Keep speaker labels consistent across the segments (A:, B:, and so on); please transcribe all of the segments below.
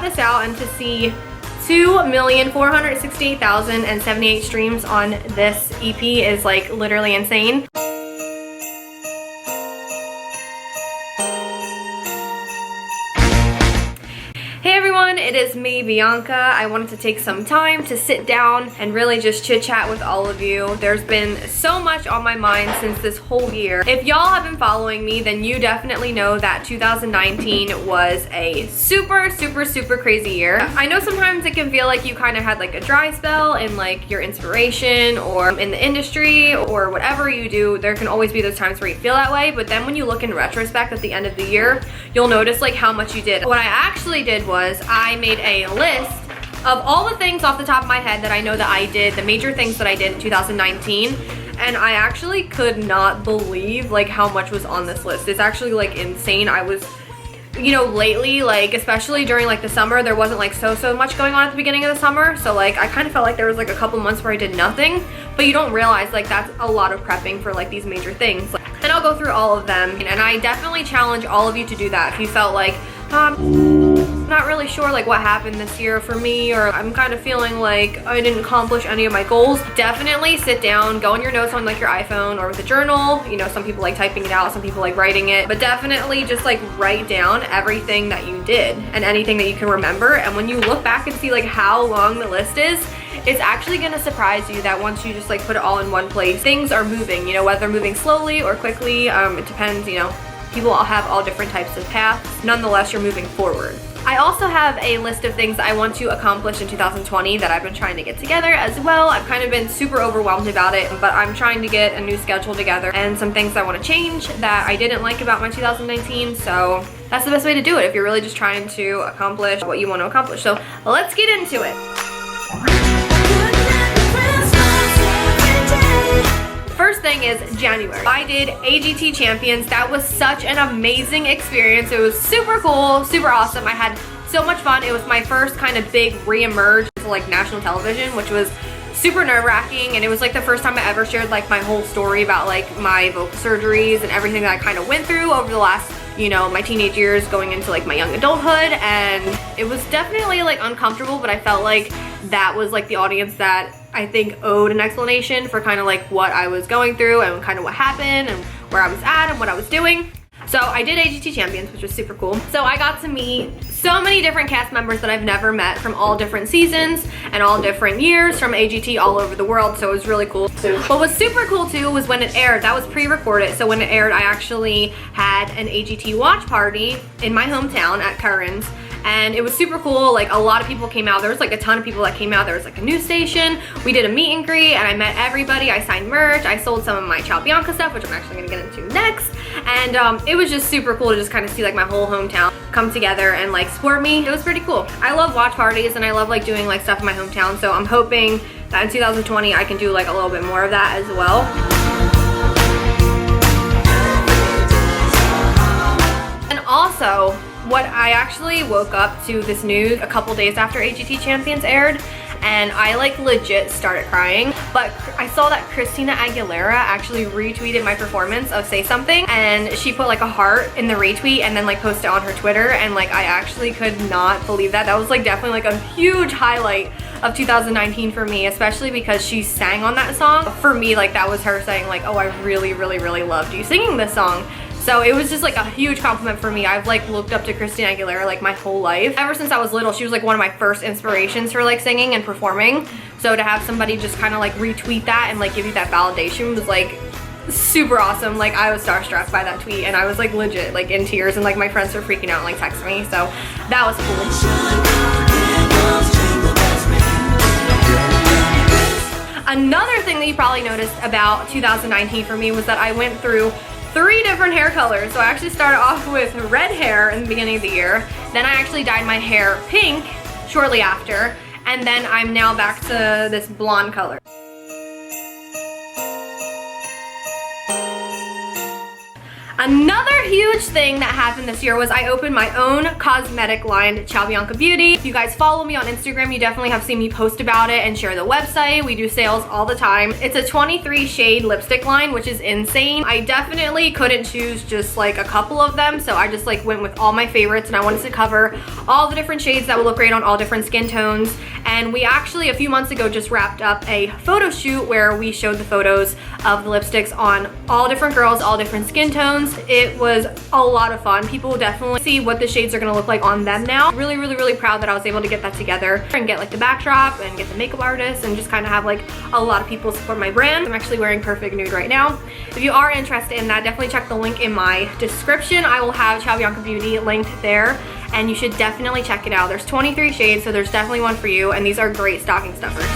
A: this out, and to see 2,468,078 streams on this EP is like literally insane. Hey everyone, it is me, Bianca. I wanted to take some time to sit down and really just chit chat with all of you. There's been so much on my mind since this whole year. If y'all have been following me, then you definitely know that 2019 was a super crazy year. I know sometimes it can feel like you kind of had like a dry spell in like your inspiration or in the industry or whatever you do. There can always be those times where you feel that way, but then when you look in retrospect at the end of the year, you'll notice like how much you did. What I actually did was I made a list of all the things off the top of my head that I know that I did, the major things that I did in 2019, and I actually could not believe like how much was on this list. It's actually like insane. I was, you know, lately, like especially during like the summer, there wasn't like so much going on at the beginning of the summer, so like I kind of felt like there was like a couple months where I did nothing, but you don't realize like that's a lot of prepping for like these major things. And I'll go through all of them, and I definitely challenge all of you to do that if you felt like not really sure like what happened this year for me, or I'm kind of feeling like I didn't accomplish any of my goals. Definitely sit down, go in your notes on like your iPhone or with a journal. You know, some people like typing it out, some people like writing it, but definitely just like write down everything that you did and anything that you can remember. And when you look back and see like how long the list is, it's actually gonna surprise you that once you just like put it all in one place, things are moving, you know, whether moving slowly or quickly, it depends, you know. People all have all different types of paths. Nonetheless, you're moving forward. I also have a list of things I want to accomplish in 2020 that I've been trying to get together as well. I've kind of been super overwhelmed about it, but I'm trying to get a new schedule together and some things I want to change that I didn't like about my 2019. So that's the best way to do it if you're really just trying to accomplish what you want to accomplish. So let's get into it. First thing is January. I did AGT Champions. That was such an amazing experience. It was super cool, super awesome. I had so much fun. It was my first kind of big re-emerge to like national television, which was super nerve-wracking, and it was like the first time I ever shared like my whole story about like my vocal surgeries and everything that I kind of went through over the last, you know, my teenage years going into like my young adulthood. And it was definitely like uncomfortable, but I felt like that was like the audience that I think owed an explanation for kind of like what I was going through and kind of what happened and where I was at and what I was doing. So I did AGT Champions, which was super cool. So I got to meet so many different cast members that I've never met from all different seasons and all different years from AGT all over the world. So it was really cool. What was super cool too was when it aired. That was pre-recorded. So when it aired, I actually had an AGT watch party in my hometown at Curran's. And it was super cool. Like a lot of people came out. There was like a ton of people that came out. There was like a news station. We did a meet and greet and I met everybody. I signed merch. I sold some of my Ciao Bianca stuff, which I'm actually gonna get into next. And it was just super cool to just kind of see like my whole hometown come together and like support me. It was pretty cool. I love watch parties and I love like doing like stuff in my hometown. So I'm hoping that in 2020 I can do like a little bit more of that as well. And also, what I actually woke up to this news a couple days after AGT Champions aired, and I like legit started crying. But I saw that Christina Aguilera actually retweeted my performance of Say Something, and she put like a heart in the retweet and then like posted it on her Twitter, and like I actually could not believe that. That was like definitely like a huge highlight of 2019 for me, especially because she sang on that song. For me, like that was her saying like, oh, I really loved you singing this song. So it was just like a huge compliment for me. I've like looked up to Christina Aguilera like my whole life. Ever since I was little, she was like one of my first inspirations for like singing and performing. So to have somebody just kind of like retweet that and like give you that validation was like super awesome. Like I was starstruck by that tweet and I was like legit like in tears, and like my friends were freaking out and like texting me. So that was cool. Another thing that you probably noticed about 2019 for me was that I went through 3 different hair colors. So I actually started off with red hair in the beginning of the year. Then I actually dyed my hair pink shortly after. And then I'm now back to this blonde color. Another huge thing that happened this year was I opened my own cosmetic line, Ciao Bianca Beauty. If you guys follow me on Instagram, you definitely have seen me post about it and share the website. We do sales all the time. It's a 23 shade lipstick line, which is insane. I definitely couldn't choose just like a couple of them, so I just like went with all my favorites, and I wanted to cover all the different shades that will look great on all different skin tones. And we actually a few months ago just wrapped up a photo shoot where we showed the photos of the lipsticks on all different girls, all different skin tones. It was a lot of fun. People will definitely see what the shades are gonna look like on them now. Really proud that I was able to get that together and get like the backdrop and get the makeup artist and just kind of have like a lot of people support my brand. I'm actually wearing Perfect Nude right now. If you are interested in that, definitely check the link in my description. I will have Ciao Bianca Beauty linked there, and you should definitely check it out. There's 23 shades, so there's definitely one for you, and these are great stocking stuffers.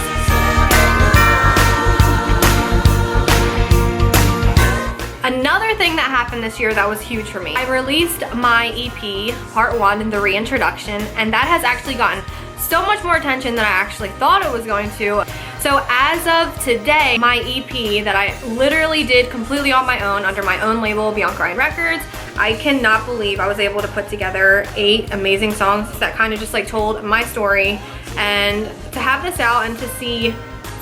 A: Another thing that happened this year that was huge for me, I released my EP, Part 1, the reintroduction, and that has actually gotten so much more attention than I actually thought it was going to. So as of today, my EP that I literally did completely on my own under my own label, Bianca I Records, I cannot believe I was able to put together 8 amazing songs that kind of just like told my story. And to have this out and to see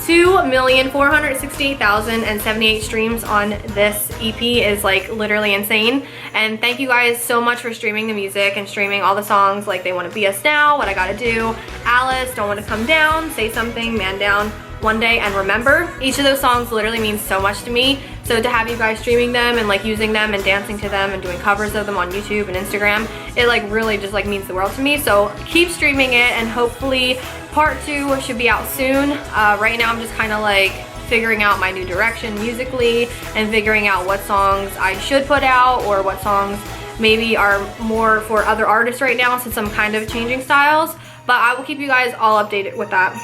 A: 2,468,078 streams on this EP is like literally insane. And thank you guys so much for streaming the music and streaming all the songs like They Wanna Be Us Now, What I Gotta Do, Alice, Don't Wanna Come Down, Say Something, Man Down, One Day, and Remember. Each of those songs literally means so much to me. So to have you guys streaming them and like using them and dancing to them and doing covers of them on YouTube and Instagram, it like really just like means the world to me. So keep streaming it, and hopefully Part 2 should be out soon. Right now I'm just kind of like figuring out my new direction musically and figuring out what songs I should put out or what songs maybe are more for other artists right now, since I'm kind of changing styles. But I will keep you guys all updated with that.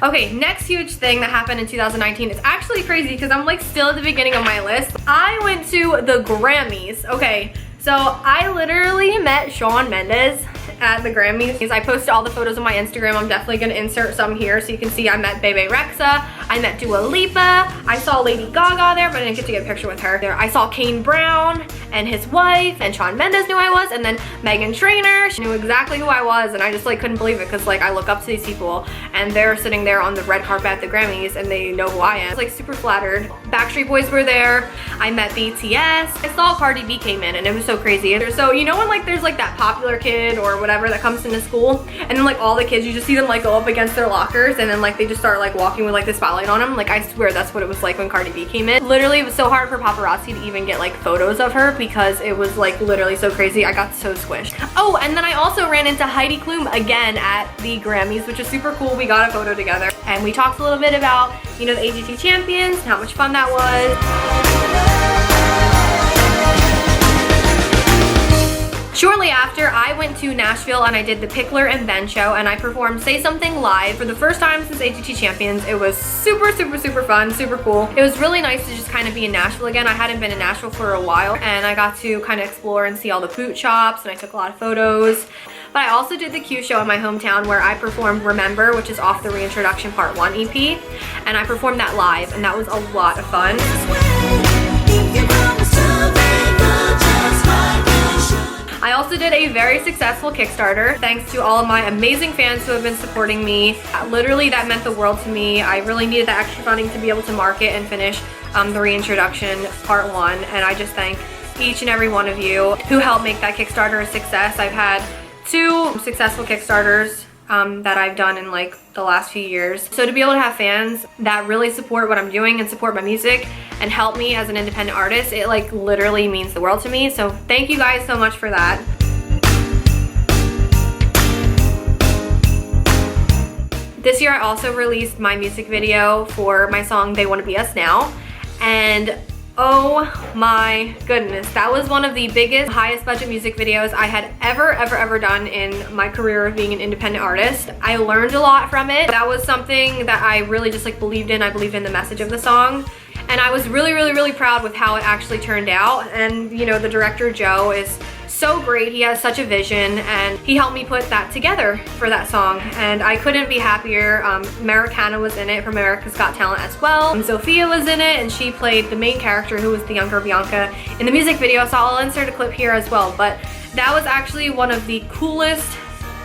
A: Okay, next huge thing that happened in 2019 is actually crazy because I'm like still at the beginning of my list. I went to the Grammys. Okay, so I literally met Shawn Mendes at the Grammys. I posted all the photos on my Instagram. I'm definitely gonna insert some here so you can see I met Bebe Rexha, I met Dua Lipa, I saw Lady Gaga there, but I didn't get to get a picture with her. I saw Kane Brown and his wife, and Shawn Mendes knew who I was, and then Meghan Trainor, she knew exactly who I was, and I just like couldn't believe it because like I look up to these people and they're sitting there on the red carpet at the Grammys and they know who I am. I was like super flattered. Backstreet Boys were there. I met BTS. I saw Cardi B came in, and it was so crazy. So you know when like there's like that popular kid or whatever that comes into school, and then like all the kids, you just see them like go up against their lockers, and then like they just start like walking with like the spotlight on them. Like I swear that's what it was like when Cardi B came in. Literally it was so hard for paparazzi to even get like photos of her because it was like literally so crazy. I got so squished. Oh, and then I also ran into Heidi Klum again at the Grammys, which was super cool. We got a photo together and we talked a little bit about, you know, the AGT champions and how much fun that was. Shortly after, I went to Nashville and I did the Pickler and Ben show, and I performed Say Something live for the first time since AGT Champions. It was super fun, super cool. It was really nice to just kind of be in Nashville again. I hadn't been in Nashville for a while, and I got to kind of explore and see all the boot shops, and I took a lot of photos. But I also did the Q show in my hometown where I performed Remember, which is off the Reintroduction Part 1 EP, and I performed that live, and that was a lot of fun. I also did a very successful Kickstarter thanks to all of my amazing fans who have been supporting me. Literally, that meant the world to me. I really needed that extra funding to be able to market and finish the Reintroduction Part 1, and I just thank each and every one of you who helped make that Kickstarter a success. I've had 2 successful Kickstarters that I've done in like the last few years. So to be able to have fans that really support what I'm doing and support my music and help me as an independent artist, it like literally means the world to me. So thank you guys so much for that. This year I also released my music video for my song They Wanna Be Us Now, and oh my goodness, that was one of the biggest, highest budget music videos I had ever done in my career of being an independent artist. I learned a lot from it. That was something that I really just like believed in. I believed in the message of the song, and I was really proud with how it actually turned out. And you know, the director Joe is so great. He has such a vision, and he helped me put that together for that song, and I couldn't be happier. Americana was in it from America's Got Talent as well. Sophia was in it, and she played the main character, who was the younger Bianca, in the music video, so I'll insert a clip here as well. But that was actually one of the coolest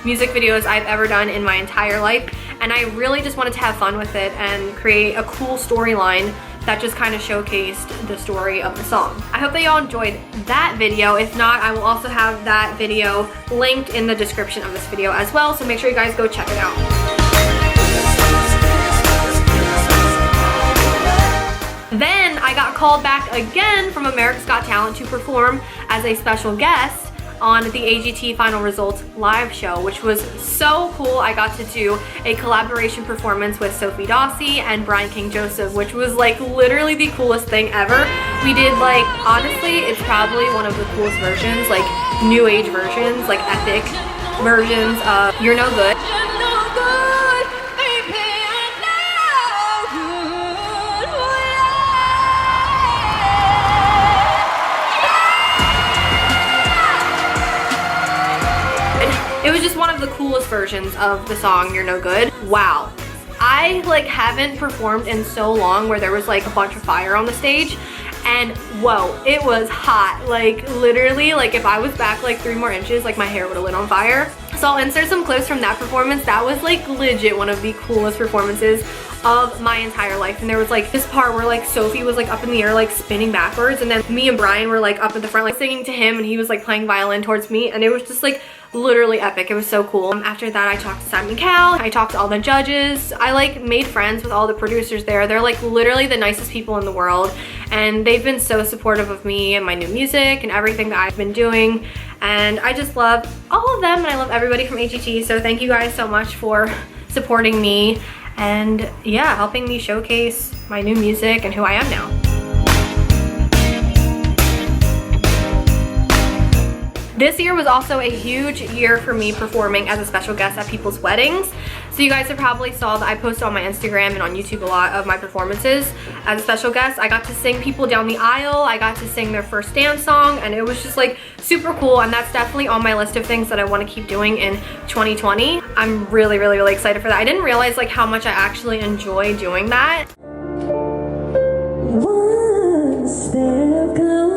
A: music videos I've ever done in my entire life, and I really just wanted to have fun with it and create a cool storyline that just kind of showcased the story of the song. I hope that y'all enjoyed that video. If not, I will also have that video linked in the description of this video as well, so make sure you guys go check it out. Then I got called back again from America's Got Talent to perform as a special guest on the AGT Final Results live show, which was so cool. I got to do a collaboration performance with Sophie Dossie and Brian King Joseph, which was like literally the coolest thing ever. We did like, honestly, it's probably one of the coolest versions, like new age versions, like epic versions of You're No Good. It was just one of the coolest versions of the song You're No Good. Wow. I like haven't performed in so long where there was like a bunch of fire on the stage, and whoa, it was hot. Like literally, like if I was back like 3 more inches, like my hair would have lit on fire. So I'll insert some clips from that performance. That was like legit one of the coolest performances of my entire life. And there was like this part where like Sophie was like up in the air like spinning backwards, and then me and Brian were like up at the front like singing to him, and he was like playing violin towards me, and it was just like literally epic. It was so cool. After that, I talked to Simon Cowell, I talked to all the judges, I like made friends with all the producers there. They're like literally the nicest people in the world, and they've been so supportive of me and my new music and everything that I've been doing, and I just love all of them, and I love everybody from AGT. So thank you guys so much for supporting me and yeah, helping me showcase my new music and who I am now. This year was also a huge year for me performing as a special guest at people's weddings. So you guys have probably saw that I post on my Instagram and on YouTube a lot of my performances as a special guest. I got to sing people down the aisle, I got to sing their first dance song, and it was just like super cool, and that's definitely on my list of things that I want to keep doing in 2020. I'm really, really, really excited for that. I didn't realize like how much I actually enjoy doing that. One step closer.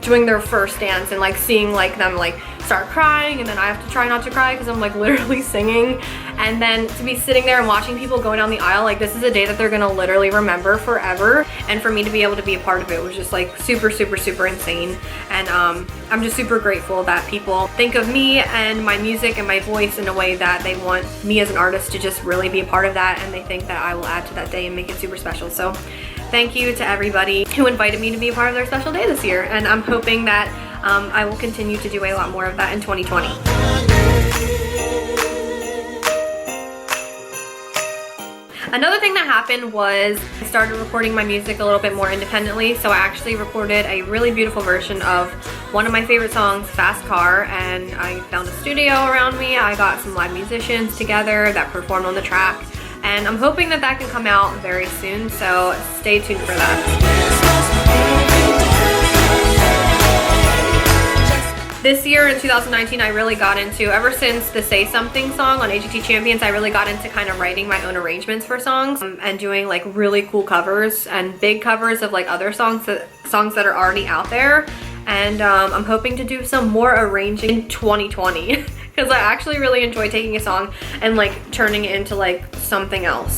A: Doing their first dance and like seeing like them like start crying, and then I have to try not to cry because I'm like literally singing, and then to be sitting there and watching people going down the aisle, like this is a day that they're gonna literally remember forever, and for me to be able to be a part of it was just like super, super, super insane. And I'm just super grateful that people think of me and my music and my voice in a way that they want me as an artist to just really be a part of that, and they think that I will add to that day and make it super special. So thank you to everybody who invited me to be a part of their special day this year, and I'm hoping that I will continue to do a lot more of that in 2020. Another thing that happened was I started recording my music a little bit more independently, so I actually recorded a really beautiful version of one of my favorite songs, Fast Car, and I found a studio around me. I got some live musicians together that performed on the track, and I'm hoping that that can come out very soon, so stay tuned for that. This year in 2019, I really got into, ever since the Say Something song on AGT Champions, I really got into kind of writing my own arrangements for songs and doing like really cool covers and big covers of like other songs that are already out there. And I'm hoping to do some more arranging in 2020 because I actually really enjoy taking a song and like turning it into like something else.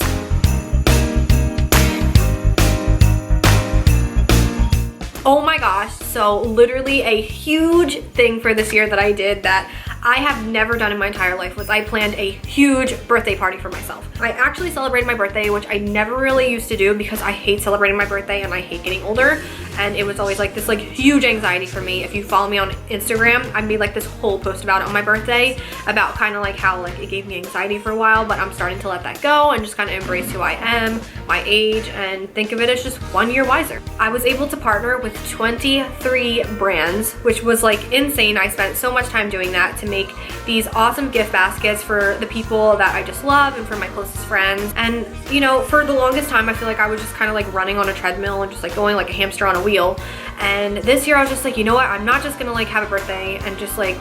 A: Oh my gosh, so literally a huge thing for this year that I did that I have never done in my entire life was I planned a huge birthday party for myself. I actually celebrated my birthday, which I never really used to do because I hate celebrating my birthday and I hate getting older. and it was always like this like huge anxiety for me. If you follow me on Instagram, I made like this whole post about it on my birthday, about kind of like how like it gave me anxiety for a while, but I'm starting to let that go and just kind of embrace who I am, my age, and think of it as just 1 year wiser. I was able to partner with 23 brands, which was like insane. I spent so much time doing that to make these awesome gift baskets for the people that I just love and for my closest friends. And you know, for the longest time I feel like I was just kind of like running on a treadmill and just like going like a hamster on a wheel. And this year I was just like, you know what, I'm not just gonna like have a birthday and just like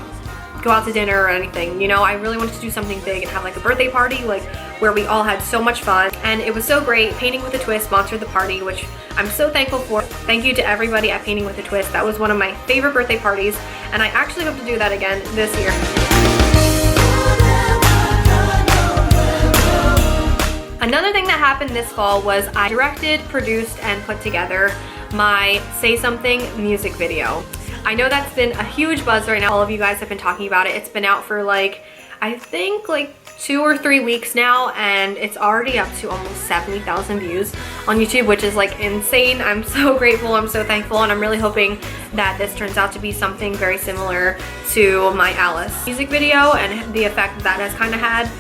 A: go out to dinner or anything. You know, I really wanted to do something big and have like a birthday party like where we all had so much fun, and it was so great. Painting with a Twist sponsored the party, which I'm so thankful for. Thank you to everybody at Painting with a Twist. That was one of my favorite birthday parties, and I actually hope to do that again this year. Another thing that happened this fall was I directed, produced, and put together my Say Something music video. I know that's been a huge buzz right now. All of you guys have been talking about it. It's been out for like, I think like 2 or 3 weeks now, and it's already up to almost 70,000 views on YouTube, which is like insane. I'm so grateful, I'm so thankful, and I'm really hoping that this turns out to be something very similar to my Alice music video and the effect that has kind of had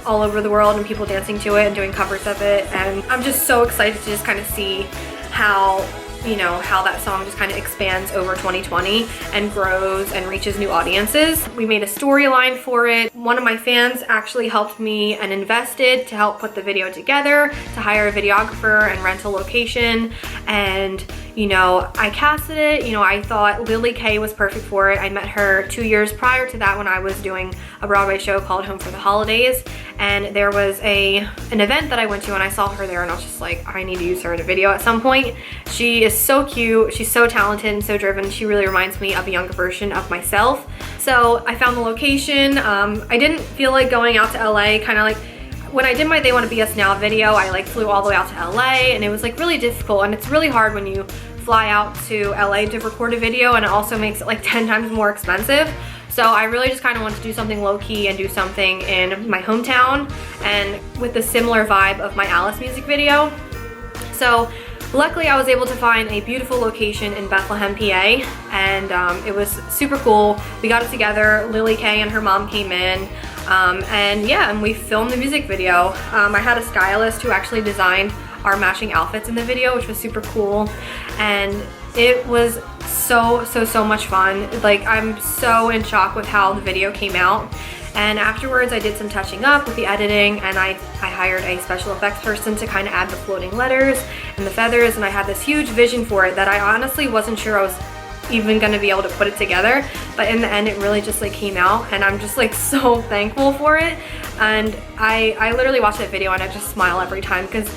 A: all over the world and people dancing to it and doing covers of it. And I'm just so excited to just kind of see how, you know, how that song just kind of expands over 2020 and grows and reaches new audiences. We made a storyline for it. One of my fans actually helped me and invested to help put the video together, to hire a videographer and rent a location. And you know, I casted it. You know, I thought Lily Kay was perfect for it. I met her 2 years prior to that when I was doing a Broadway show called Home for the Holidays, and there was an event that I went to and I saw her there, and I was just like, I need to use her in a video at some point. She is so cute, she's so talented and so driven. She really reminds me of a younger version of myself. So I found the location. I didn't feel like going out to LA, kind of like when I did my They Wanna Be Us Now video, I like flew all the way out to LA, and it was like really difficult, and it's really hard when you fly out to LA to record a video, and it also makes it like 10 times more expensive. So I really just kind of wanted to do something low-key and do something in my hometown and with the similar vibe of my Alice music video. So luckily I was able to find a beautiful location in Bethlehem, PA, and it was super cool. We got it together. Lily Kay and her mom came in, and yeah, and we filmed the music video. I had a stylist who actually designed our matching outfits in the video, which was super cool, and it was so much fun. Like, I'm so in shock with how the video came out. And afterwards I did some touching up with the editing, and I hired a special effects person to kind of add the floating letters and the feathers, and I had this huge vision for it that I honestly wasn't sure I was even gonna be able to put it together, but in the end it really just like came out, and I'm just like so thankful for it. And I literally watch that video and I just smile every time, because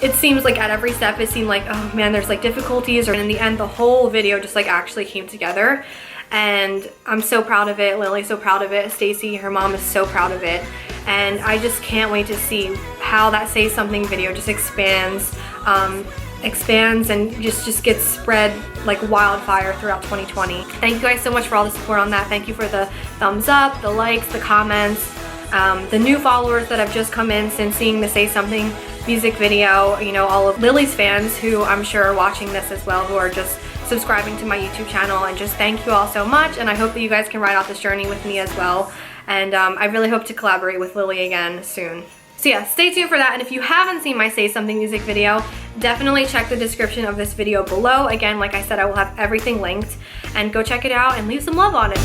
A: it seems like at every step it seemed like, oh man, there's like difficulties, or in the end the whole video just like actually came together. And I'm so proud of it. Lily's so proud of it. Stacy, her mom, is so proud of it. And I just can't wait to see how that Say Something video just expands and just gets spread like wildfire throughout 2020. Thank you guys so much for all the support on that. Thank you for the thumbs up, the likes, the comments, the new followers that have just come in since seeing the Say Something music video. You know, all of Lily's fans who I'm sure are watching this as well, who are just subscribing to my YouTube channel, and just thank you all so much. And I hope that you guys can ride out this journey with me as well. And I really hope to collaborate with Lily again soon. So yeah, stay tuned for that. And if you haven't seen my Say Something music video, definitely check the description of this video below. Again, like I said, I will have everything linked, and go check it out and leave some love on it.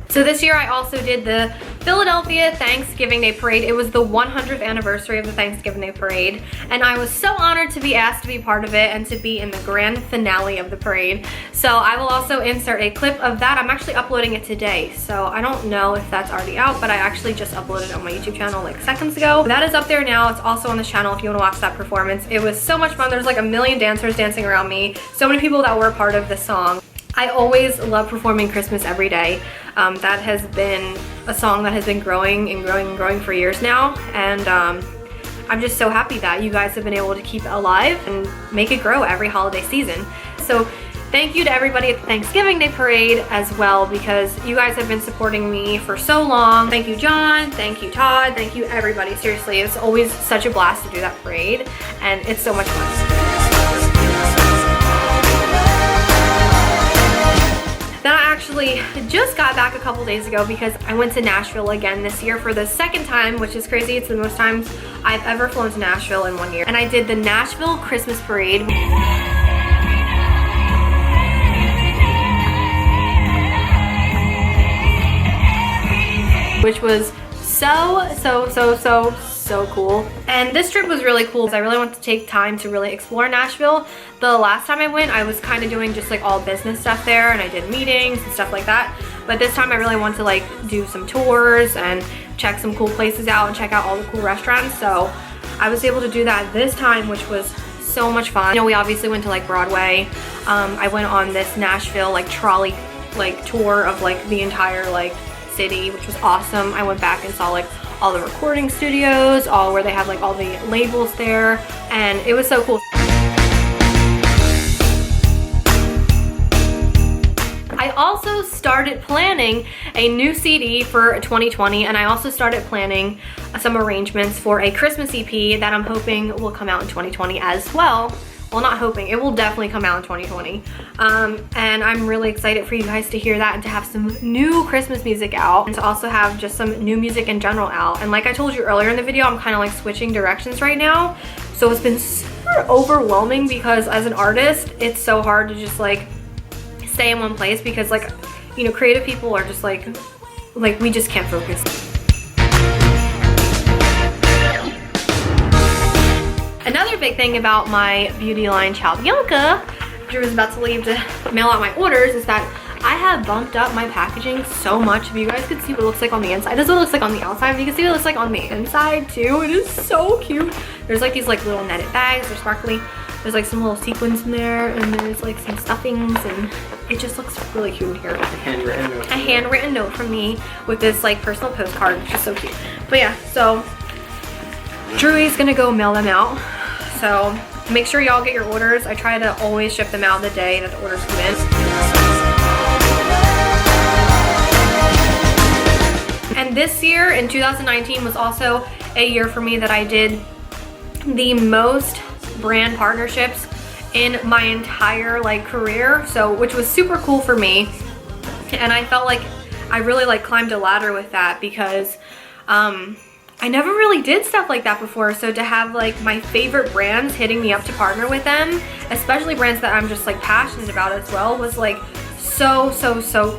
A: So this year I also did the Philadelphia Thanksgiving Day Parade. It was the 100th anniversary of the Thanksgiving Day Parade, and I was so honored to be asked to be part of it and to be in the grand finale of the parade. So I will also insert a clip of that. I'm actually uploading it today, so I don't know if that's already out, but I actually just uploaded it on my YouTube channel like seconds ago. That is up there now. It's also on this channel if you want to watch that performance. It was so much fun. There's like a million dancers dancing around me. So many people that were part of the song. I always love performing Christmas Every Day. That has been a song that has been growing and growing and growing for years now, and I'm just so happy that you guys have been able to keep it alive and make it grow every holiday season. So Thank you to everybody at the Thanksgiving Day Parade as well, because you guys have been supporting me for so long. Thank you, John. Thank you, Todd. Thank you, everybody. Seriously, it's always such a blast to do that parade, and it's so much fun. Then I actually just got back a couple days ago because I went to Nashville again this year for the second time, which is crazy. It's the most times I've ever flown to Nashville in 1 year. And I did the Nashville Christmas Parade. Which was so cool. And this trip was really cool because I really wanted to take time to really explore Nashville. The last time I went, I was kind of doing just like all business stuff there, and I did meetings and stuff like that. But this time I really want to like do some tours and check some cool places out and check out all the cool restaurants. So I was able to do that this time, which was so much fun. You know, we obviously went to like Broadway. I went on this Nashville like trolley like tour of like the entire like city, which was awesome. I went back and saw like all the recording studios, all where they have like all the labels there, and it was so cool. I also started planning a new CD for 2020, and I also started planning some arrangements for a Christmas EP that I'm hoping will come out in 2020 as well. Well, not hoping, it will definitely come out in 2020. And I'm really excited for you guys to hear that and to have some new Christmas music out, and to also have just some new music in general out. And like I told you earlier in the video, I'm kind of like switching directions right now. So it's been super overwhelming because as an artist, it's so hard to just like stay in one place, because like, you know, creative people are just like we just can't focus. Another big thing about my beauty line, Ciao Bianca, which I was about to leave to mail out my orders, is that I have bumped up my packaging so much. If you guys could see what it looks like on the inside, this is what it looks like on the outside, but you can see what it looks like on the inside too. It is so cute. There's like these like little netted bags, they're sparkly. There's like some little sequins in there, and there's like some stuffings, and it just looks really cute in here. A handwritten note from me with this like personal postcard, which is so cute. But yeah, so Drewie's gonna go mail them out. So make sure y'all get your orders. I try to always ship them out the day that the orders come in. And this year in 2019 was also a year for me that I did the most brand partnerships in my entire like career, so which was super cool for me. And I felt like I really like climbed a ladder with that, because I never really did stuff like that before. So to have like my favorite brands hitting me up to partner with them, especially brands that I'm just like passionate about as well, was like so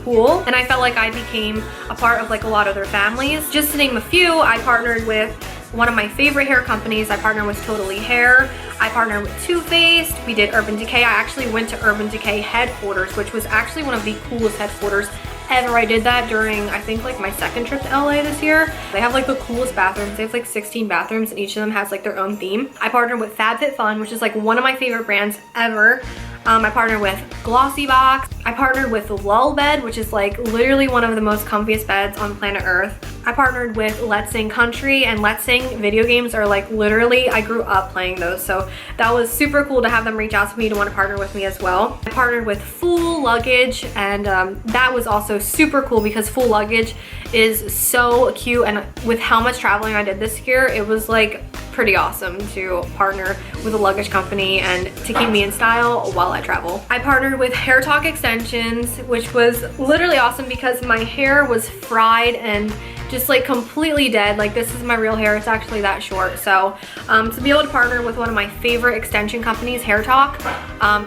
A: cool. And I felt like I became a part of like a lot of their families. Just to name a few, I partnered with one of my favorite hair companies. I partnered with Totally Hair. I partnered with Too Faced. We did Urban Decay. I actually went to Urban Decay headquarters, which was actually one of the coolest headquarters ever. I did that during, I think, like my second trip to LA this year. They have like the coolest bathrooms. They have like 16 bathrooms, and each of them has like their own theme. I partnered with FabFitFun, which is like one of my favorite brands ever. I partnered with Glossy Box. I partnered with Lull Bed, which is like literally one of the most comfiest beds on planet Earth. I partnered with Let's Sing Country, and Let's Sing video games are like literally, I grew up playing those, so that was super cool to have them reach out to me to want to partner with me as well. I partnered with Full Luggage, and that was also super cool because Full Luggage is so cute, and with how much traveling I did this year, it was like pretty awesome to partner with a luggage company and to keep me in style while I travel. I partnered with Hair Talk Extensions, which was literally awesome because my hair was fried and just like completely dead. Like, this is my real hair, it's actually that short. So to be able to partner with one of my favorite extension companies, Hair Talk,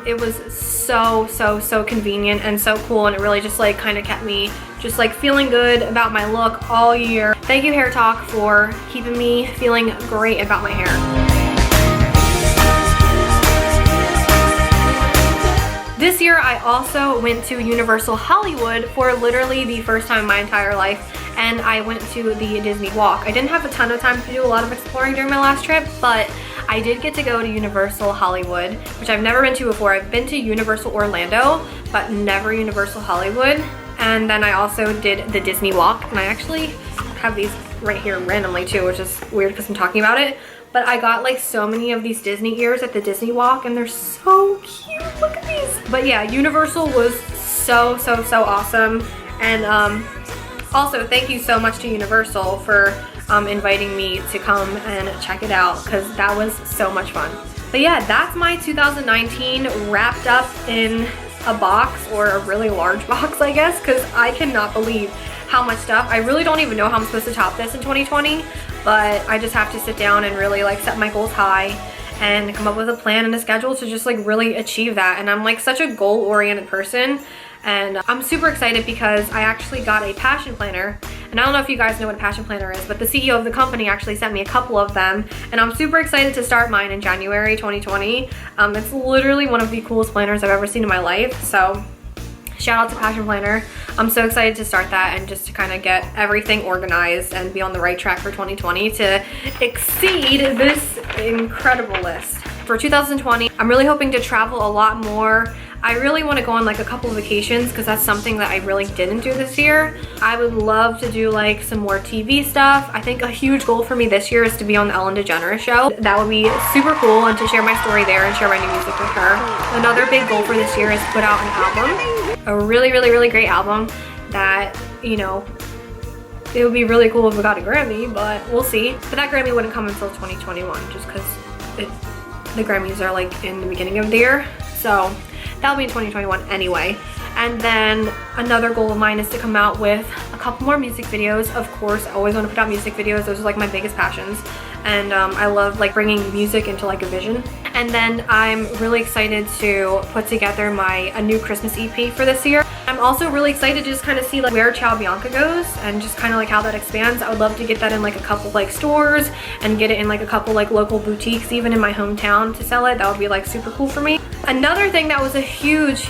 A: it was so convenient and so cool, and it really just like kind of kept me just like feeling good about my look all year. Thank you, Hair Talk, for keeping me feeling great about my hair. This year I also went to Universal Hollywood for literally the first time in my entire life, and I went to the Disney Walk. I didn't have a ton of time to do a lot of exploring during my last trip, but I did get to go to Universal Hollywood, which I've never been to before. I've been to Universal Orlando, but never Universal Hollywood. And then I also did the Disney Walk, and I actually have these right here randomly too, which is weird because I'm talking about it. but I got like so many of these Disney ears at the Disney Walk, and they're so cute. Look at these. But yeah, Universal was so awesome. And also thank you so much to Universal for inviting me to come and check it out, because that was so much fun. But yeah, that's my 2019 wrapped up in a box, or a really large box, I guess, because I cannot believe how much stuff. I really don't even know how I'm supposed to top this in 2020, but I just have to sit down and really like set my goals high and come up with a plan and a schedule to just like really achieve that. And I'm like such a goal-oriented person, and I'm super excited because I actually got a passion planner. And I don't know if you guys know what a passion planner is, but the CEO of the company actually sent me a couple of them, and I'm super excited to start mine in January 2020. It's literally one of the coolest planners I've ever seen in my life, so shout out to Passion Planner. I'm so excited to start that and just to kind of get everything organized and be on the right track for 2020 to exceed this incredible list. For 2020, I'm really hoping to travel a lot more. I really want to go on like a couple of vacations, because that's something that I really didn't do this year. I would love to do like some more TV stuff. I think a huge goal for me this year is to be on the Ellen DeGeneres show. That would be super cool, and to share my story there and share my new music with her. Another big goal for this year is to put out an album. A really great album that, you know, it would be really cool if we got a Grammy, but we'll see. But that Grammy wouldn't come until 2021, just because the Grammys are like in the beginning of the year. So that'll be in 2021 anyway. And then another goal of mine is to come out with a couple more music videos. Of course, I always want to put out music videos. Those are like my biggest passions. And I love like bringing music into like a vision. And then I'm really excited to put together a new Christmas EP for this year. I'm also really excited to just kind of see like where Ciao Bianca goes, and just kind of like how that expands. I would love to get that in like a couple like stores, and get it in like a couple like local boutiques, even in my hometown, to sell it. That would be like super cool for me. Another thing that was a huge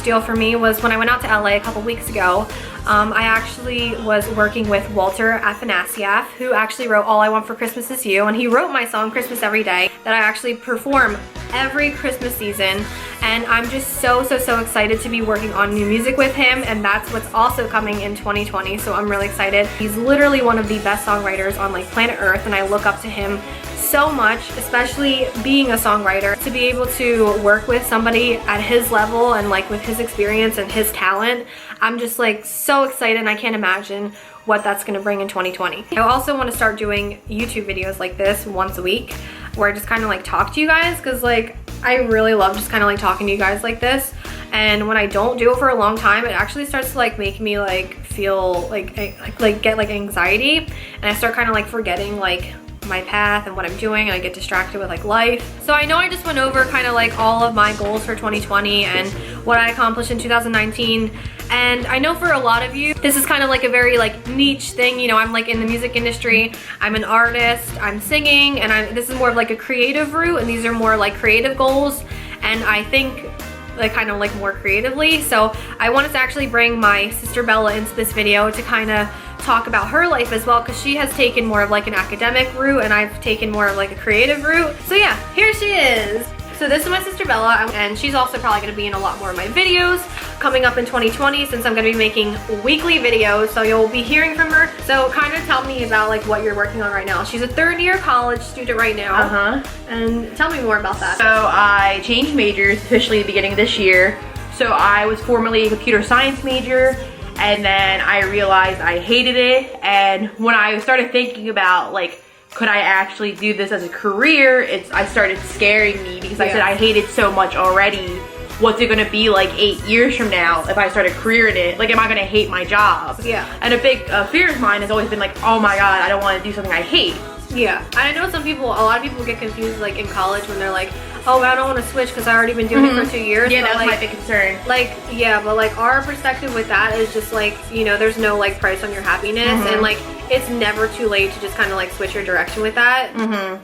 A: deal for me was when I went out to LA a couple weeks ago. I actually was working with Walter Afanasieff, who actually wrote All I Want for Christmas Is You, and he wrote my song Christmas Every Day that I actually perform every Christmas season. And I'm just so excited to be working on new music with him, and that's what's also coming in 2020, so I'm really excited. He's literally one of the best songwriters on like planet Earth, and I look up to him so much, especially being a songwriter. To be able to work with somebody at his level and like with his experience and his talent, I'm just like so excited, and I can't imagine what that's gonna bring in 2020. I also want to start doing YouTube videos like this once a week, where I just kind of like talk to you guys, because like I really love just kind of like talking to you guys like this. And when I don't do it for a long time, it actually starts to like make me like feel like get like anxiety, and I start kind of like forgetting like my path and what I'm doing, and I get distracted with like life. So I know I just went over kind of like all of my goals for 2020 and what I accomplished in 2019, and I know for a lot of you this is kind of like a very like niche thing. You know, I'm like in the music industry, I'm an artist, I'm singing, and this is more of like a creative route, and these are more like creative goals, and I think like kind of like more creatively. So I wanted to actually bring my sister Bella into this video to kind of talk about her life as well, because she has taken more of like an academic route, and I've taken more of like a creative route. So yeah, here she is. So this is my sister Bella, and she's also probably going to be in a lot more of my videos coming up in 2020, since I'm going to be making weekly videos, so you'll be hearing from her. So kind of tell me about like what you're working on right now. She's a third-year college student right now. And tell me more about that.
B: So I changed majors officially at the beginning of this year. So I was formerly a computer science major, and then I realized I hated it. And when I started thinking about like, could I actually do this as a career, I started scaring me, because I said I hate it so much already. What's it gonna be like 8 years from now if I start a career in it? Like, am I gonna hate my job?
A: Yeah.
B: And a big fear of mine has always been like, oh my God, I don't wanna do something I hate.
A: Yeah, I know a lot of people get confused like in college when they're like, oh, I don't want to switch because I've already been doing it for 2 years.
B: Yeah,
A: but
B: that's
A: like,
B: my big concern.
A: Like, yeah, but like our perspective with that is just like, you know, there's no like price on your happiness, and like it's never too late to just kind of like switch your direction with that.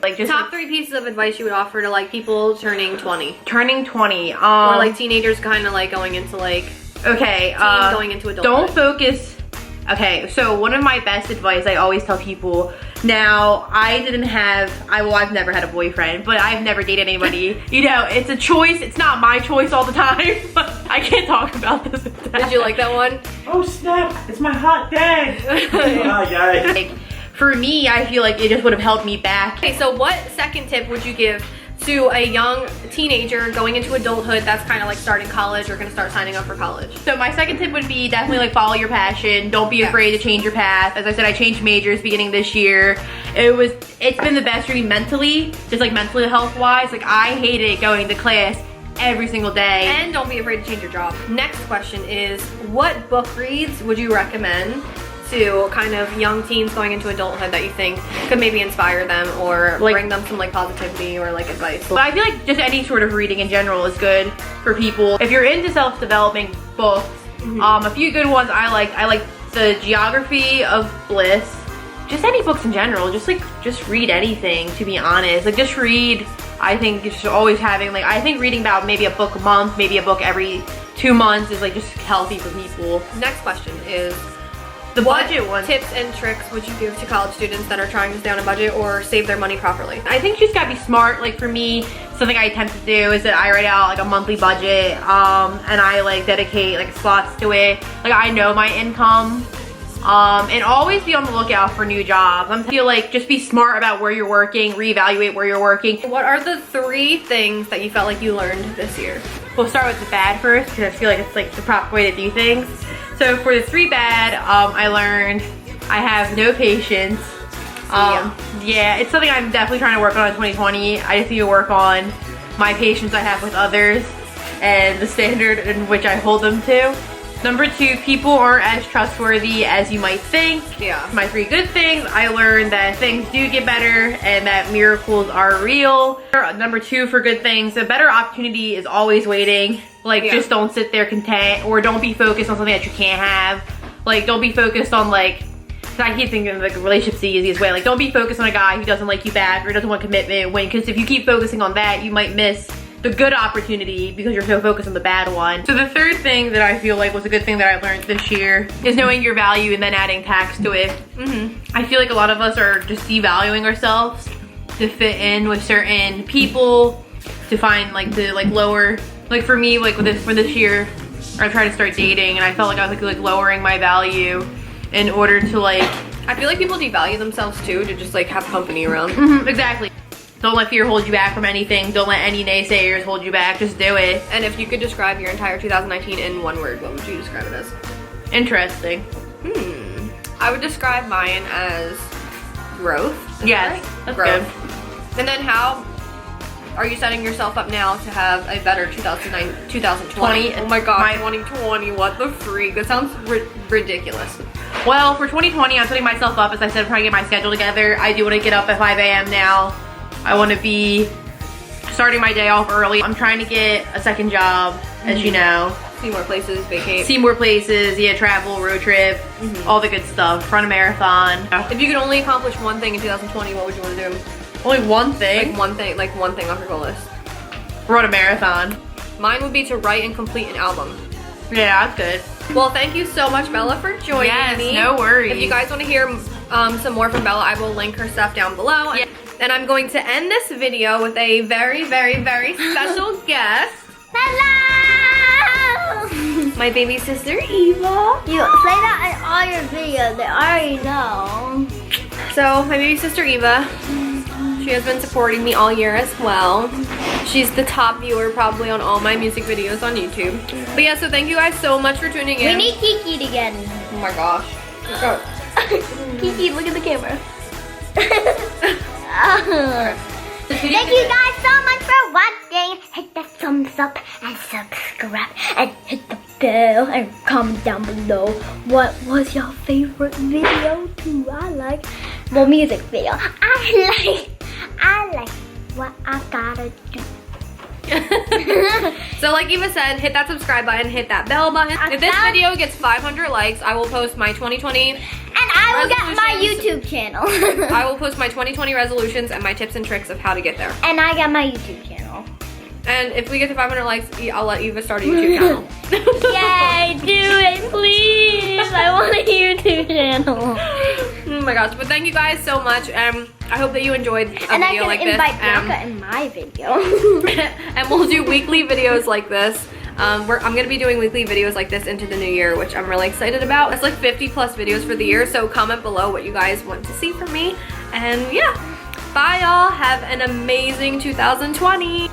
B: Like just
A: top 3 pieces of advice you would offer to like people turning 20.
B: Turning 20.
A: Or like teenagers kind of like going into like going into adulthood.
B: Don't focus. Okay, so one of my best advice I always tell people, now I didn't have, I've never had a boyfriend, but I've never dated anybody. You know, it's a choice. It's not my choice all the time. I can't talk about this with Dad.
A: Did you like that one?
C: Oh snap, it's my hot dad. Hi guys.
B: Like, for me, I feel like it just would have held me back.
A: Okay, so what second tip would you give to a young teenager going into adulthood that's kind of like starting college or gonna start signing up for college?
B: So my second tip would be definitely like follow your passion. Don't be afraid to change your path. As I said, I changed majors beginning this year. It's been the best for me mentally, just like mental health wise. Like I hated going to class every single day.
A: And don't be afraid to change your job. Next question is, what book reads would you recommend to kind of young teens going into adulthood that you think could maybe inspire them or like bring them some like positivity or like advice?
B: But I feel like just any sort of reading in general is good for people. If you're into self-developing books, a few good ones I like The Geography of Bliss. Just any books in general, just read anything, to be honest. Like just read. I think just always having like, I think reading about maybe a book a month, maybe a book every 2 months is like just healthy for people.
A: Next question is,
B: the budget one.
A: Tips and tricks would you give to college students that are trying to stay on a budget or save their money properly?
B: I think you just gotta be smart. Like for me, something I attempt to do is that I write out like a monthly budget, and I like dedicate like slots to it. Like I know my income, and always be on the lookout for new jobs. I feel like just be smart about where you're working, reevaluate where you're working.
A: What are the 3 things that you felt like you learned this year?
B: We'll start with the bad first because I feel like it's like the proper way to do things. So for the 3 bad, I learned I have no patience. Yeah, it's something I'm definitely trying to work on in 2020. I just need to work on my patience I have with others and the standard in which I hold them to. Number 2, people aren't as trustworthy as you might think.
A: Yeah.
B: My 3 good things, I learned that things do get better and that miracles are real. Number 2 for good things, a better opportunity is always waiting. Like just don't sit there content, or don't be focused on something that you can't have. Like don't be focused on like, I keep thinking like a relationship's the easiest way. Like don't be focused on a guy who doesn't like you back or doesn't want commitment, because if you keep focusing on that, you might miss the good opportunity because you're so focused on the bad one. So the 3rd thing that I feel like was a good thing that I learned this year is knowing your value and then adding tax to it. I feel like a lot of us are just devaluing ourselves to fit in with certain people, to find like the lower, like for me, like for this year, I tried to start dating and I felt like I was like lowering my value in order to like,
A: I feel like people devalue themselves too to just like have company around.
B: Exactly. Don't let fear hold you back from anything. Don't let any naysayers hold you back. Just do it.
A: And if you could describe your entire 2019 in 1 word, what would you describe it as?
B: Interesting.
A: I would describe mine as growth.
B: Yes, that's
A: growth.
B: good.
A: And then how are you setting yourself up now to have a better 2020? Oh my god, 2020, what the freak? That sounds ridiculous.
B: Well, for 2020, I'm putting myself up, as I said, I'm trying to get my schedule together. I do want to get up at 5 a.m. now. I want to be starting my day off early. I'm trying to get a second job, as you know.
A: See more places, vacate.
B: See more places, yeah, travel, road trip, all the good stuff. Run a marathon.
A: If you could only accomplish one thing in 2020, what would you want to do?
B: Only one thing?
A: Like one thing off your goal list.
B: Run a marathon.
A: Mine would be to write and complete an album.
B: Yeah, that's good.
A: Well, thank you so much, Bella, for joining me.
B: No worries.
A: If you guys want to hear some more from Bella, I will link her stuff down below. Yeah. And I'm going to end this video with a very, very, very special guest.
C: Hello!
A: My baby sister, Eva.
C: You say that in all your videos, they already know.
A: So, my baby sister, Eva, she has been supporting me all year as well. She's the top viewer probably on all my music videos on YouTube. But yeah, so thank you guys so much for tuning in.
C: We need Kiki again.
A: Oh my gosh. Let's go.
C: Kiki, look at the camera. Thank you guys so much for watching. Hit the thumbs up and subscribe and hit the bell and comment down below what was your favorite video too. Well, music video. I like what I gotta do.
A: So like Eva said, hit that subscribe button, hit that bell button. If this video gets 500 likes, I will post my 2020
C: and I will get my YouTube channel.
A: I will post my 2020 resolutions and my tips and tricks of how to get there.
C: And I got my YouTube channel.
A: And if we get to 500 likes, I'll let Eva start a YouTube channel.
C: Yay, do it please. I want a YouTube channel.
A: Oh my gosh, but thank you guys so much. I hope that you enjoyed a video like this.
C: And I can invite Bianca in my video.
A: And we'll do weekly videos like this. I'm gonna be doing weekly videos like this into the new year, which I'm really excited about. It's like 50 plus videos for the year, so comment below what you guys want to see from me. And yeah, bye y'all. Have an amazing 2020.